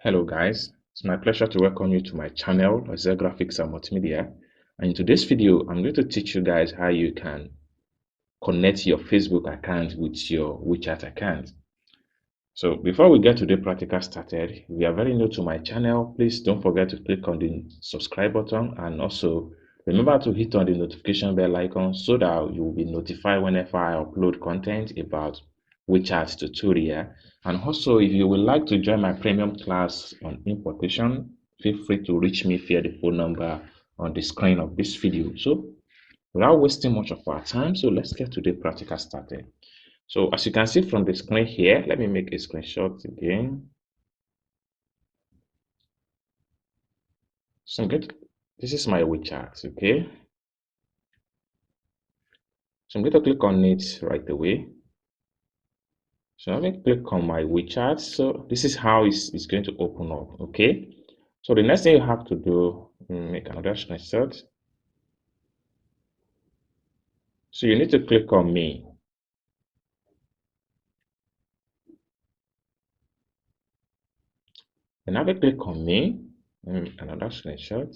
Hello guys, it's my pleasure to welcome you to my channel, Malaysia Graphics and Multimedia. And in today's video, I'm going to teach you guys how you can connect your Facebook account with your WeChat account. So before we get to the practical started, if you are very new to my channel, please don't forget to click on the subscribe button and also remember to hit on the notification bell icon so that you will be notified whenever I upload content about WeChat tutorial. And also, if you would like to join my premium class on importation, feel free to reach me via the phone number on the screen of this video. So without wasting much of our time, so let's get to the practical started. So as you can see from the screen here, let me make a screenshot again. So this is my WeChat, okay? So I'm going to click on it right away. So I'm going to click on my WeChat. So this is how it's going to open up, okay? So the next thing you have to do, make another screenshot. So you need to click on me. And now click on me, another screenshot.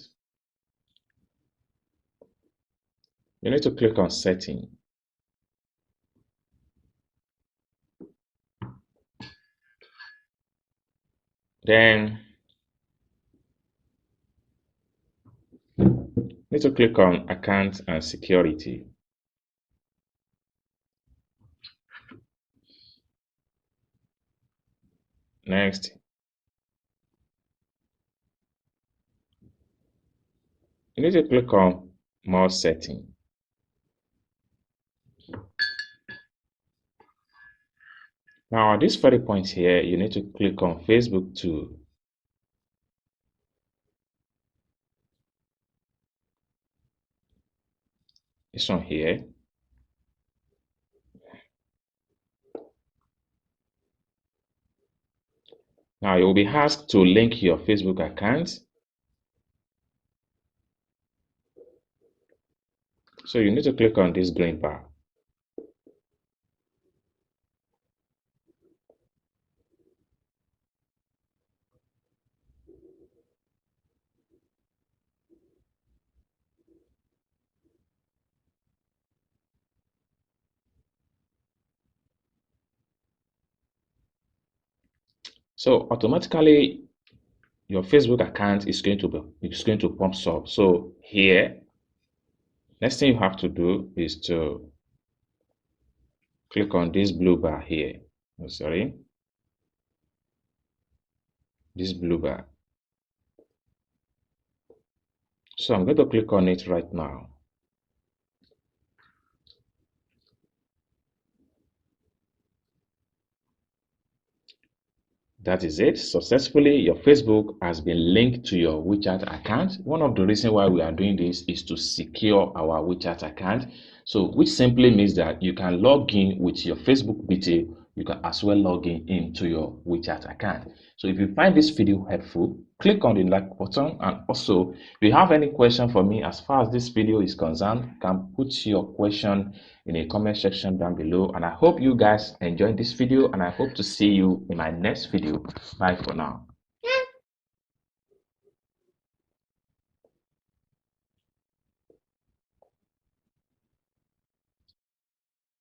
You need to click on setting. Then you need to click on account and security. Next, you need to click on more setting. Now at this very point here, you need to click on Facebook too. This one here. Now you will be asked to link your Facebook account. So you need to click on this green bar. So automatically your Facebook account is going to pump up. So here, next thing you have to do is to click on this blue bar here. Oh, sorry, this blue bar. So I'm going to click on it right now. That is it. Successfully, your Facebook has been linked to your WeChat account. One of the reasons why we are doing this is to secure our WeChat account. So, which simply means that you can log in with your Facebook detail. You can as well log in into your WeChat account. So, if you find this video helpful, click on the like button. And also, if you have any question for me as far as this video is concerned, you can put your question in a comment section down below. And I hope you guys enjoyed this video, and I hope to see you in my next video. Bye for now.